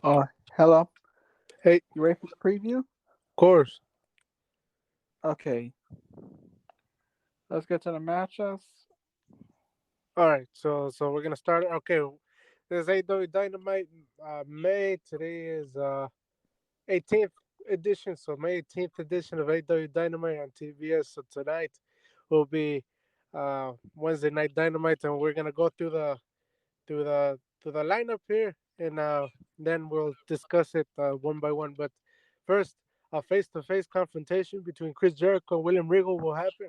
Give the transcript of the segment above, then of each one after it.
Hello. Hey, You ready for the preview? of course. Okay, let's get to the matchups. All right, so we're gonna start. Okay, this is AEW Dynamite May. Today is 18th edition, so May 18th edition of AEW Dynamite on TBS. So tonight will be Wednesday Night Dynamite, and we're gonna go through the lineup here, and then we'll discuss it one by one. But first, a face-to-face confrontation between Chris Jericho and William Regal will happen.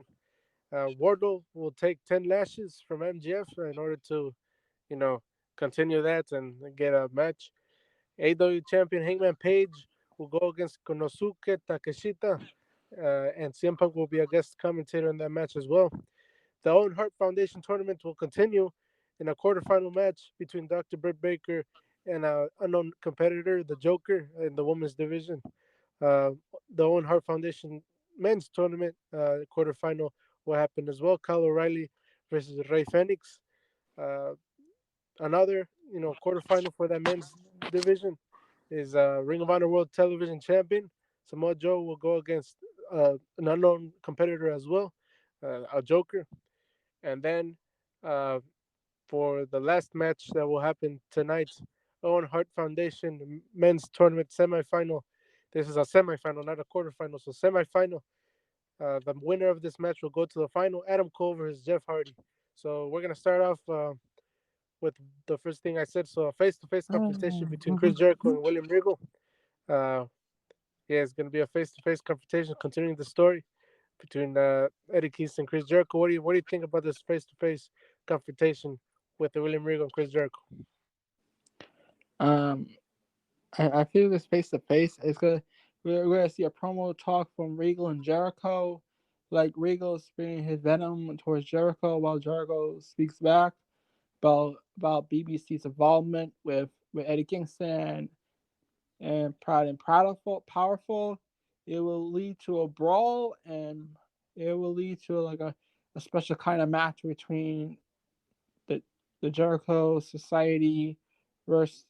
Wardlow will take 10 lashes from MGF in order to, you know, continue that and get a match. AEW champion Hangman Page will go against Konosuke Takeshita, and CM Punk will be a guest commentator in that match as well. The Owen Hart Foundation tournament will continue in a quarterfinal match between Dr. Britt Baker and an unknown competitor, the Joker, in the women's division. Uh, the Owen Hart Foundation men's tournament quarterfinal will happen as well. Kyle O'Reilly versus Ray Phoenix. Uh, Another quarterfinal for that men's division is Ring of Honor World Television Champion Samoa Joe will go against an unknown competitor as well, a Joker, and then uh, for the last match that will happen tonight, Owen Hart Foundation men's tournament semifinal. This is a semifinal, not a quarterfinal. So semifinal. The winner of this match will go to the final. Adam Cole versus Jeff Hardy. So we're gonna start off with the first thing I said. So a face-to-face confrontation between Chris Jericho and William Regal. Uh, yeah, it's gonna be a face-to-face confrontation, continuing the story between Eddie Kingston and Chris Jericho. What do you think about this face-to-face confrontation with the William Regal and Chris Jericho? Um, I feel this face to face is gonna we're gonna see a promo talk from Regal and Jericho, like Regal spitting his venom towards Jericho while Jericho speaks back about BBC's involvement with Eddie Kingston and Proud and Powerful. It will lead to a brawl and it will lead to like a special kind of match between the the Jericho Society versus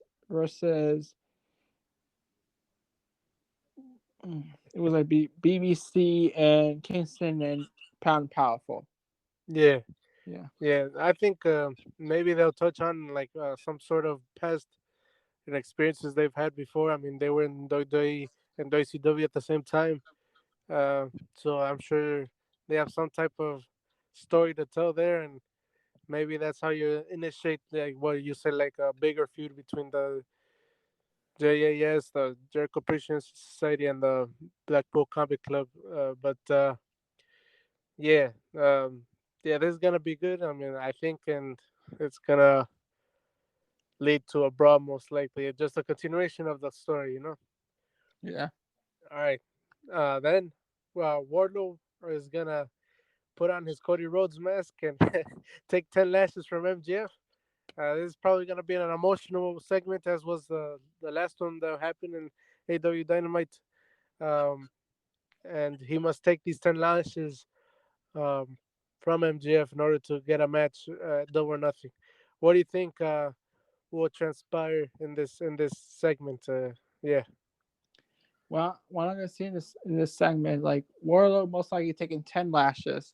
it was like BBC and Kingston and Proud and Powerful. Yeah, Yeah. yeah. I think maybe they'll touch on like some sort of past experiences they've had before. I mean, they were in WWE and WCW at the same time, so I'm sure they have some type of story to tell there, and maybe that's how you initiate like what you said, like a bigger feud between the JAS, the Jericho Appreciation Society, and the Blackpool Comic Club. But yeah, yeah, this is gonna be good. I mean, I think, and it's gonna lead to a brawl most likely. It's just a continuation of the story. Yeah. All right, then, well, Wardlow is gonna put on his Cody Rhodes mask and take 10 lashes from MGF. This is probably gonna be an emotional segment, as was the last one that happened in AW Dynamite. Um, and he must take these 10 lashes um, from MGF in order to get a match, double or nothing. What do you think will transpire in this segment? Yeah, Well, what I'm gonna see in this segment, like Warlow most likely taking 10 lashes,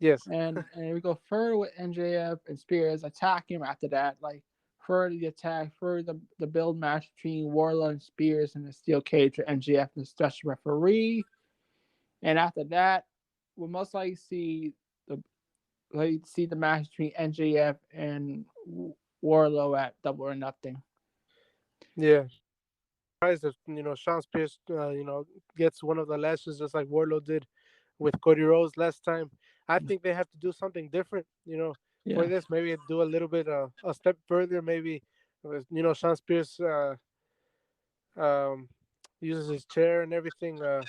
yes, and we go further with NJF and Spears attacking him after that, like further the attack, further the build match between Warlow and Spears in the steel cage with NJF and the special referee, and after that, we'll most likely see the match between NJF and Warlow at Double or Nothing. yeah. Surprised if Sean Spears gets one of the lashes just like Warlow did with Cody Rhodes last time. I think they have to do something different, for Yeah. this. Maybe do a little bit a step further. Maybe Sean Spears um, uses his chair and everything uh,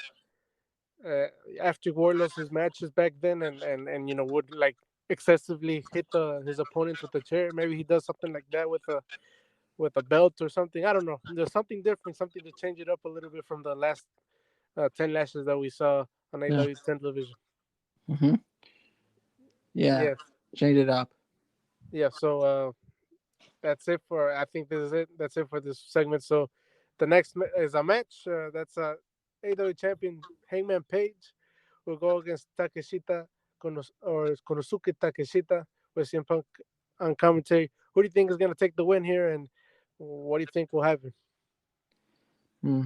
after Warlow's matches back then, and would like excessively hit his opponents with the chair. Maybe he does something like that with a belt or something. I don't know. There's something different, something to change it up a little bit from the last 10 lashes that we saw on Yeah. AW television. Mm-hmm. Yeah. Yeah, Change it up. yeah. So that's it for. I think this is it. That's it for this segment. So The next is a match. That's AEW champion Hangman Page will go against Takeshita or Konosuke Takeshita with CM Punk on commentary. Who do you think is going to take the win here, and what do you think will happen? Hmm.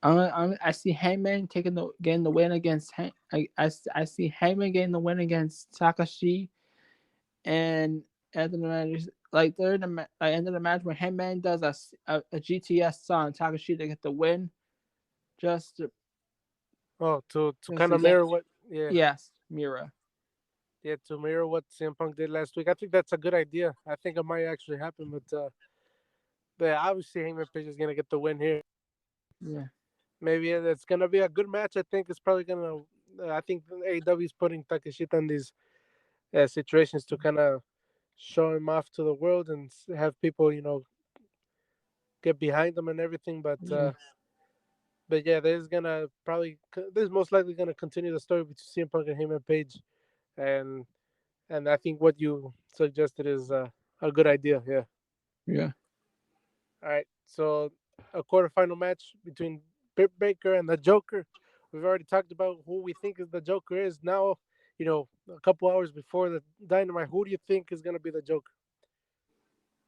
I see Heyman getting the win against I see Heyman getting the win against Takashi, and at the match, like third like end of the match when Heyman does a GTS on Takashi to get the win, just to, Oh, to just kind to of get mirror what, yeah, yes Mira. yeah, to mirror what CM Punk did last week. I think that's a good idea. I think it might actually happen, but obviously Hangman Page is going to get the win here. Yeah, Maybe it's going to be a good match. I think it's probably going to. I think AEW is putting Takeshita in these situations to kind of show him off to the world and have people, get behind them and everything. yeah, But yeah, there's most likely gonna continue the story between CM Punk and Heyman Page, and and I think what you suggested is a good idea. Yeah. yeah. All right. So a quarterfinal match between Britt Baker and the Joker. We've already talked about who we think is the Joker is. Now, a couple hours before the Dynamite, who do you think is gonna be the Joker?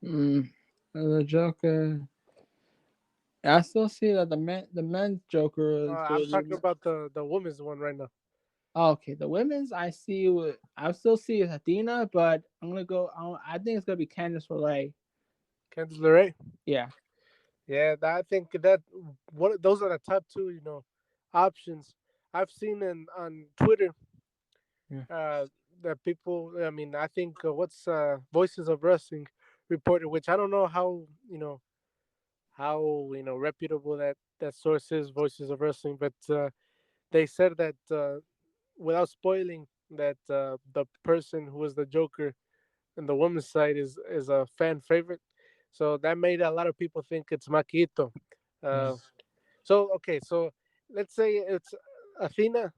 Mm. The Joker. I still see that the men's Joker is I'm gonna be. talking about the women's one right now. Okay, the women's I still see is Athena, but I'm gonna go. I think it's gonna be Candice LeRae. Candice LeRae. Yeah, Yeah, I think that those are the top two, options I've seen on Twitter. yeah, Uh, that people, I mean, I think what's Voices of Wrestling reported, which I don't know how reputable that source is, Voices of Wrestling, but they said that without spoiling that the person who was the Joker and the women's side is a fan favorite. So that made a lot of people think it's Maquito. yeah. Uh, so let's say it's Athena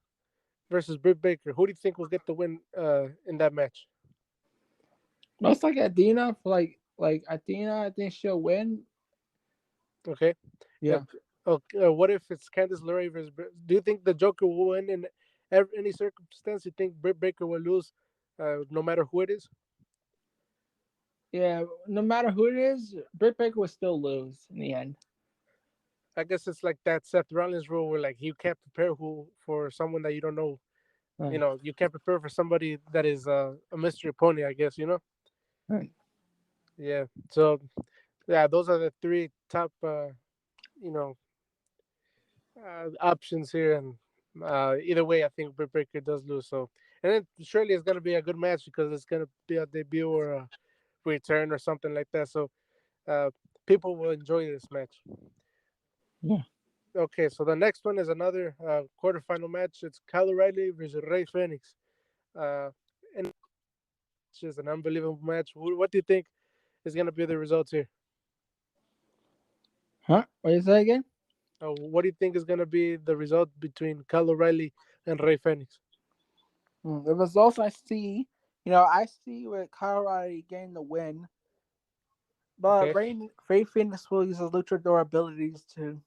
versus Britt Baker. Who do you think will get the win in that match? Most like Athena, for like Athena, I think she'll win. Okay. Uh, Yeah, okay. What if it's Candice LeRae versus Britt? Do you think the Joker will win in any circumstance? You think Britt Baker will lose, no matter who it is? yeah. No matter who it is, Britt Baker will still lose in the end. I guess it's like that Seth Rollins rule where like you can't prepare who for someone that you don't know. Right, You can't prepare for somebody that is a mystery pony. I guess. right. Yeah. So yeah, those are the three top you know options here, and either way, I think Britt Baker does lose. So, and then surely it's gonna be a good match because it's gonna be a debut or a return or something like that. So, uh, people will enjoy this match. Yeah. Okay, so the next one is another quarterfinal match. It's Kyle O'Reilly versus Ray Phoenix. And it's just an unbelievable match. What do you think is gonna be the results here? Huh? What is that again? What do you think is gonna be the result between Kyle O'Reilly and Ray Phoenix? The results I see, I see with Colorado getting the win, but Okay. Ray Phoenix will use his luchador abilities to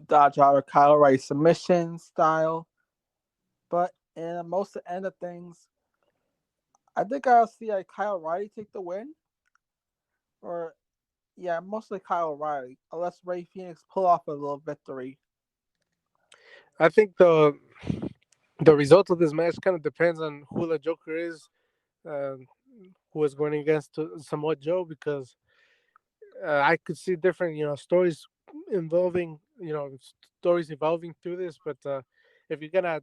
dodge out of Kyle O'Reilly's submission style. But in most of the end of things, I think I'll see like Kyle O'Reilly take the win, or yeah, mostly Kyle O'Reilly, unless Ray Phoenix pull off a little victory. I think the result of this match kind of depends on who the Joker is, uh, who is going against Samoa Joe, because I could see different, stories involving, stories evolving through this. But if you're gonna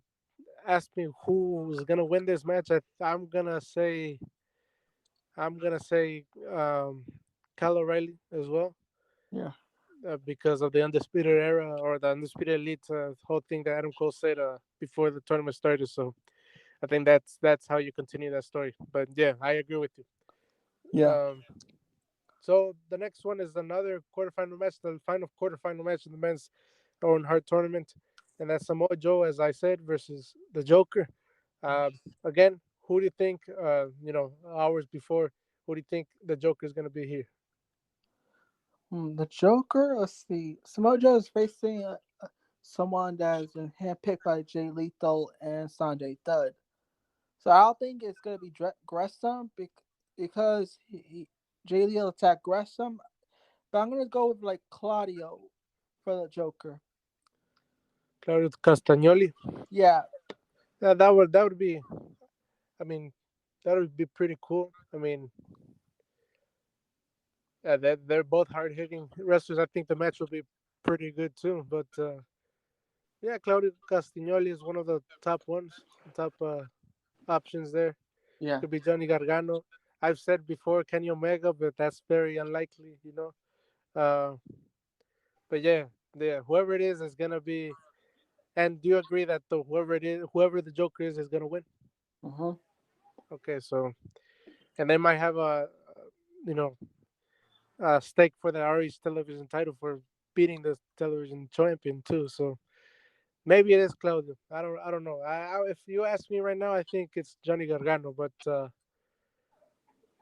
ask me who's gonna win this match, I'm gonna say Kyle O'Reilly as well, Yeah, because of the Undisputed Era or the Undisputed Elite whole thing that Adam Cole said before the tournament started. So I think that's how you continue that story. But yeah, I agree with you. yeah. Um, so the next one is another quarterfinal match, the final quarterfinal match in the men's Owen Hart tournament, and that's Samoa Joe, as I said, versus the Joker. Uh, Again, who do you think? Hours before, who do you think the Joker is going to be here? The Joker. Let's see. Samoa Joe is facing someone that has been handpicked by Jay Lethal and Sanjay Dutt. So I don't think it's gonna be Gresham because Jay Lethal attacked Gresham. But I'm gonna go with like Claudio for the Joker. Claudio Castagnoli. Yeah. Yeah, that would be. I mean, that would be pretty cool. I mean, they're both hard hitting wrestlers. I think the match will be pretty good too. But yeah, Claudio Castagnoli is one of the top ones, top options there. Yeah. Could be Johnny Gargano. I've said before Kenny Omega, but that's very unlikely, Uh, but yeah, whoever it is gonna be. And do you agree that whoever the Joker is gonna win? Uh-huh. Okay, so and they might have you know, a stake for the RH television title for beating the television champion too. So maybe it is Claudio. I don't know. If you ask me right now, I think it's Johnny Gargano, but I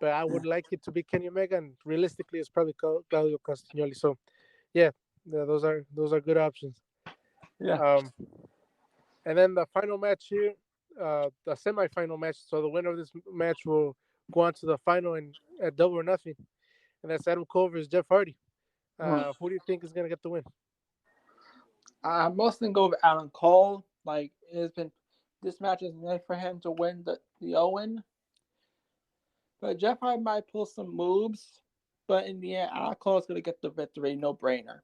Yeah. would like it to be Kenny Omega, and realistically, it's probably Claudio Castagnoli. So yeah, those are good options. Yeah. Um, and then the final match here, the semifinal match. So the winner of this match will go on to the final and at Double or Nothing, and that's Adam Cole versus Jeff Hardy. Uh-huh. Who do you think is gonna get the win? I'm mostly gonna go with Alan Cole. Like it's been, this match is made for him to win the Owen. But Jeff Hardy might pull some moves, but in the end, Alan Cole is gonna get the victory. No brainer.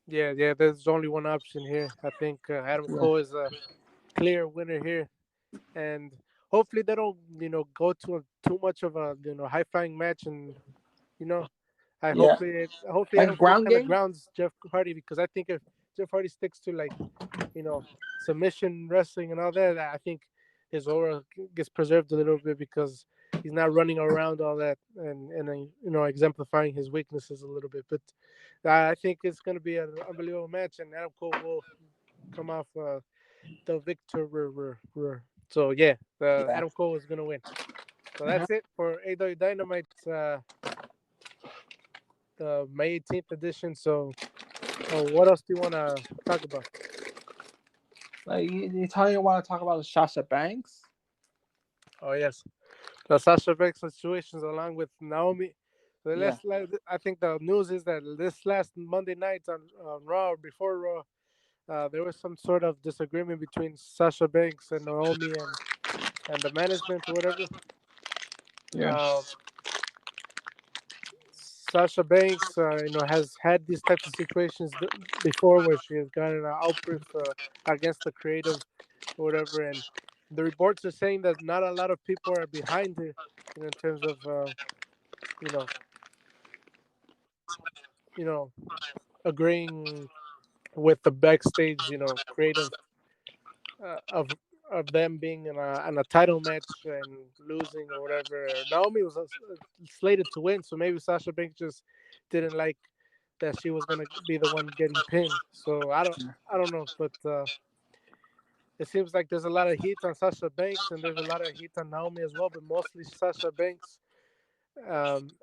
Yeah. There's only one option here. I think Adam Yeah. Cole is a clear winner here, and hopefully they don't, go to too much of a, high flying match, and you know, I Yeah. hopefully Like Adam Cole ground kind of game. grounds Jeff Hardy, because I think if Jeff Hardy sticks to like, submission wrestling and all that, I think his aura gets preserved a little bit, because he's not running around all that, and exemplifying his weaknesses a little bit. But I think it's going to be an unbelievable match, and Adam Cole will come off the victor. So yeah, Yeah. Adam Cole is going to win. So Uh-huh. that's it for AEW Dynamite, the May 18th edition. So what else do you want to talk about? Like you tell you want to talk about Sasha Banks? Oh yes, the Sasha Banks situations along with Naomi. So Yeah. I think the news is that this last Monday night on Raw, or before Raw, there was some sort of disagreement between Sasha Banks and Naomi, and the management or whatever. Yeah. Uh, Sasha Banks, has had these types of situations before, where she has gotten an outburst against the creative or whatever, and the reports are saying that not a lot of people are behind her, in terms of you know, you know, agreeing with the backstage, creative of them being in a title match and losing or whatever. Naomi was slated to win, so maybe Sasha Banks just didn't like that she was gonna be the one getting pinned. So I don't know, but it seems like there's a lot of heat on Sasha Banks, and there's a lot of heat on Naomi as well, but mostly Sasha Banks.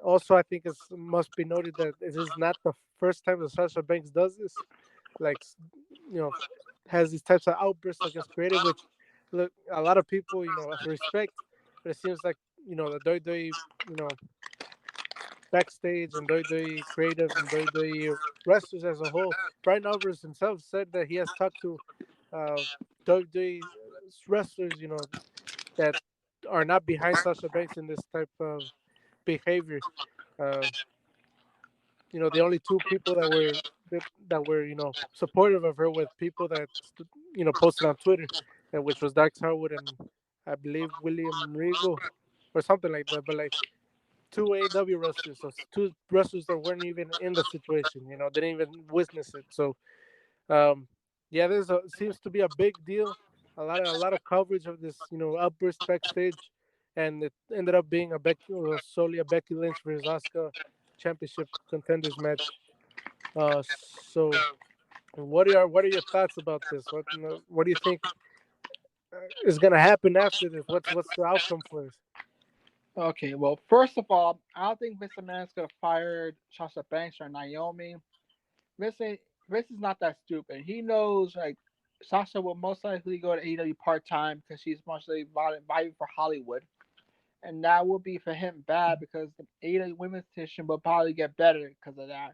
Also, I think it must be noted that this is not the first time that Sasha Banks does this. Like, you know, has these types of outbursts against creative, which, look, a lot of people, respect, but it seems like, the WWE, you know, backstage, and WWE creative, and WWE wrestlers as a whole. Brian Alvarez himself said that he has talked to uh, WWE wrestlers, that are not behind Sasha Banks in this type of behavior. Uh, the only two people that were supportive of her with people that posted on Twitter, which was Dax Harwood and I believe William Regal or something like that. But like two AW wrestlers, so two wrestlers that weren't even in the situation, didn't even witness it. So um, yeah, seems to be a big deal. A lot of coverage of this, outburst backstage, and it ended up being solely a Becky Lynch versus Asuka championship contenders match. So what are your thoughts about this? What do you think is gonna happen after this? What's the outcome for this? Okay, well, first of all, I don't think Vince McMahon's gonna fire Sasha Banks or Naomi. Vince, Vince is not that stupid. He knows like Sasha will most likely go to AEW part time because she's mostly vying for Hollywood, and that will be for him bad because the AEW women's division will probably get better because of that.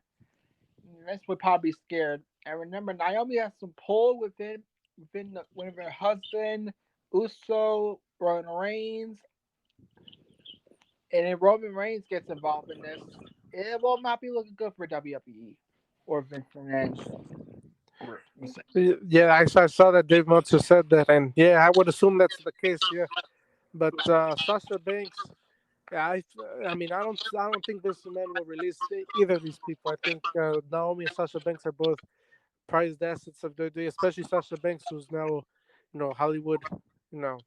Vince would probably be scared. And remember, Naomi has some pull within her husband, Uso, Roman Reigns, and if Roman Reigns gets involved in this, it will not be looking good for WWE or Vince McMahon. Yeah, I saw that Dave Meltzer said that, and yeah, I would assume that's the case. Yeah, but Sasha Banks, yeah, I mean, I don't think Vince McMahon will release either of these people. I think Naomi and Sasha Banks are both prized assets of WWE, especially Sasha Banks, who's now, Hollywood, you know,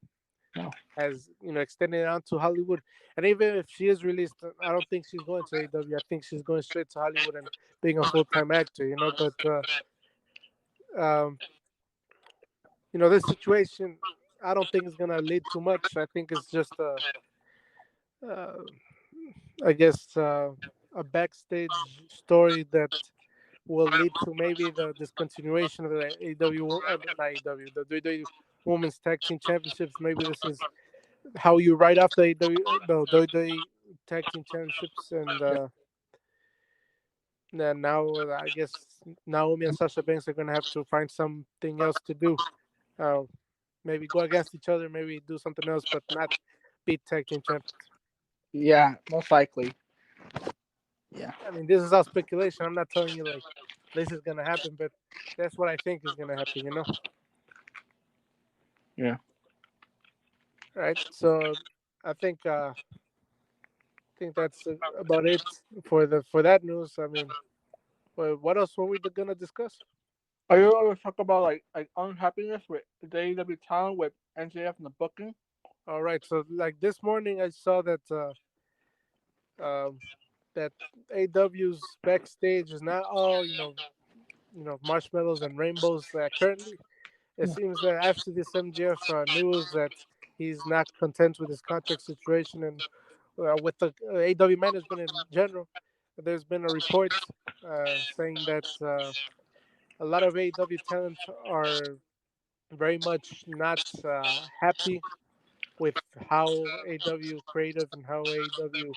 No. has extended out to Hollywood. And even if she is released, I don't think she's going to AEW. I think she's going straight to Hollywood and being a full time actor. But um, this situation, I don't think is gonna lead to much. I think it's just uh, I guess, a backstage story that will lead to maybe the discontinuation of the AEW, not AEW, the WWE Women's Tag Team Championships. Maybe this is how you write off the WWE Tag Team Championships, and then now I guess Naomi and Sasha Banks are gonna have to find something else to do. Uh, Maybe go against each other, maybe do something else, but not beat tag team champions. Yeah, most likely. Yeah. I mean, this is all speculation. I'm not telling you like this is gonna happen, but that's what I think is gonna happen. Yeah. Right? So I think that's about it for that news. I mean, what else were we gonna discuss? Are you always talk about like unhappiness with the AEW talent with NJF and the booking? All right. So like this morning, I saw um, that AW's backstage is not all marshmallows and rainbows currently. It Yeah. seems that after this MGF news that he's not content with his contract situation and with the AW management in general, there's been a report saying that a lot of AW talent are very much not happy with how AW creative and how AW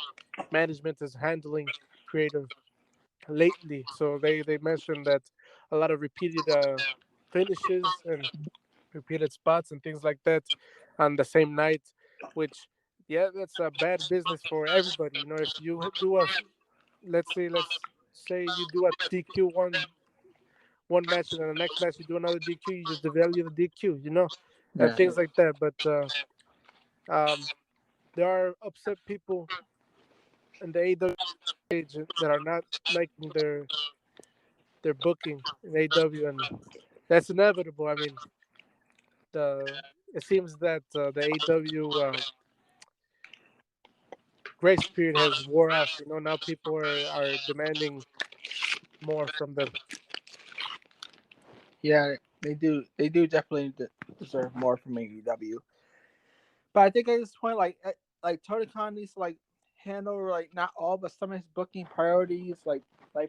management is handling creative lately. So they mentioned that a lot of repeated finishes and repeated spots and things like that on the same night, which yeah, that's a bad business for everybody. If you do let's say you do a DQ one match and then the next match you do another DQ, you just devalue the DQ, and Yeah. things like that. But um, there are upset people in the AW stage that are not liking their booking in AW, and that's inevitable. I mean, the it seems that the AW grace period has wore off. Now people are demanding more from them. Yeah, they do. They do definitely deserve more from AEW. But I think at this point, like Tony Khan needs to like handle like not all, but some of his booking priorities. Like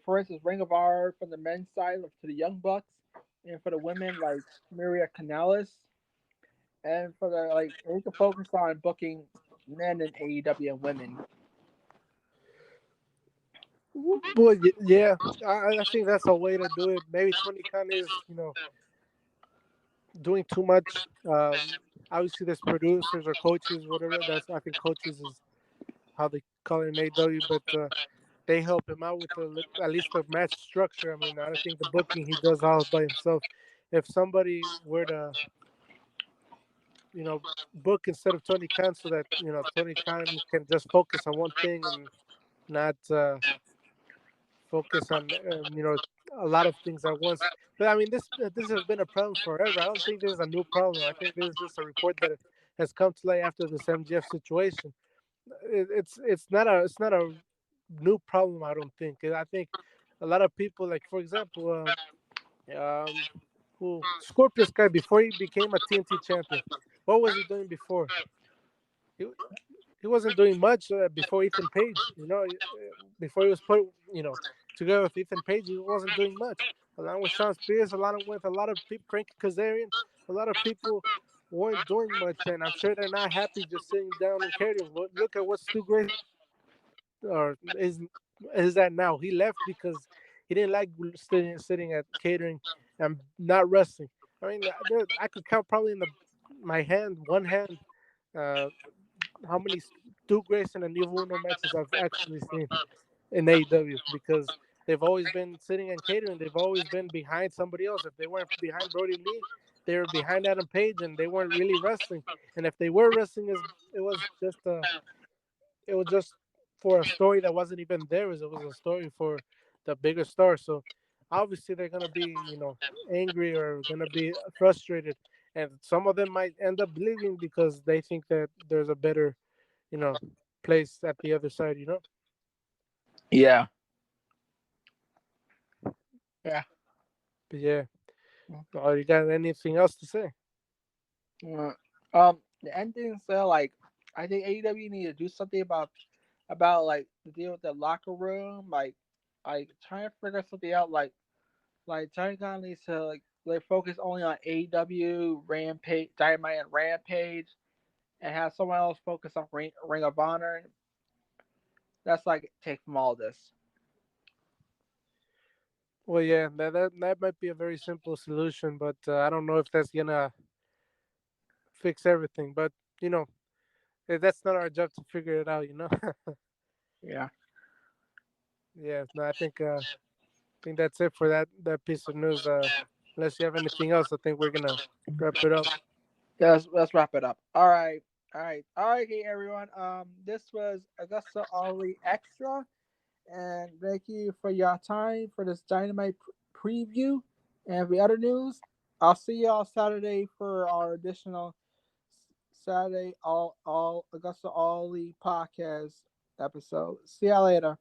for instance, Ring of Honor from the men's side like, to the Young Bucks, and for the women like Maria Canales, and for the like we can focus on booking men in AEW and women. Well, yeah, I think that's a way to do it. Maybe Tony Khan is, doing too much. Obviously, there's producers or coaches, whatever. I think coaches is how they call it in AW, but they help him out with at least the match structure. I mean, I don't think the booking he does all by himself. If somebody were to, book instead of Tony Khan, so that Tony Khan can just focus on one thing and not focus on a lot of things at once. But I mean, this has been a problem forever. I don't think this is a new problem. I think this is just a report that has come to light after this MGF situation. It's not a new problem. I don't think. I think a lot of people, like for example, who Scorpius guy before he became a TNT champion, what was he doing before? He he wasn't doing much before Ethan Page. Before he was put together with Ethan Page, he wasn't doing much. Along with Sean Spears, a lot of people, Frankie Kazarian, a lot of people weren't doing much, and I'm sure they're not happy just sitting down and catering. Look at what Stu Grayson or is that now. He left because he didn't like sitting at catering and not wrestling. I mean, I could count probably in one hand, uh, how many Stu Grayson and Evil Uno matches I've actually seen in AEW, because they've always been sitting and catering. They've always been behind somebody else. If they weren't behind Brody Lee, they were behind Adam Page, and they weren't really wrestling. And if they were wrestling, it was just a it was just for a story that wasn't even theirs. It was a story for the bigger star. So obviously they're gonna be, angry or gonna be frustrated, and some of them might end up leaving because they think that there's a better, you know, place at the other side. Yeah. Yeah. But yeah, you got anything else to say? Uh, the endings like I think AEW need to do something about like the deal with the locker room, like trying to figure something out, like Johnny Gunn needs to like focus only on AEW, Rampage, Dynamite, and Rampage, and have someone else focus on Ring of Honor. That's like take from all this. Well, yeah, that might be a very simple solution, but I don't know if that's gonna fix everything. But you know, that's not our job to figure it out. Yeah. Yeah, no, I think that's it for that piece of news. Unless you have anything else, I think we're gonna wrap it up. Yeah, let's wrap it up. All right. All right, hey everyone. This was Augusta Ollie Extra, and thank you for your time for this Dynamite preview and the other news. I'll see y'all Saturday for our additional Saturday all Augusta Ollie podcast episode. See y'all later.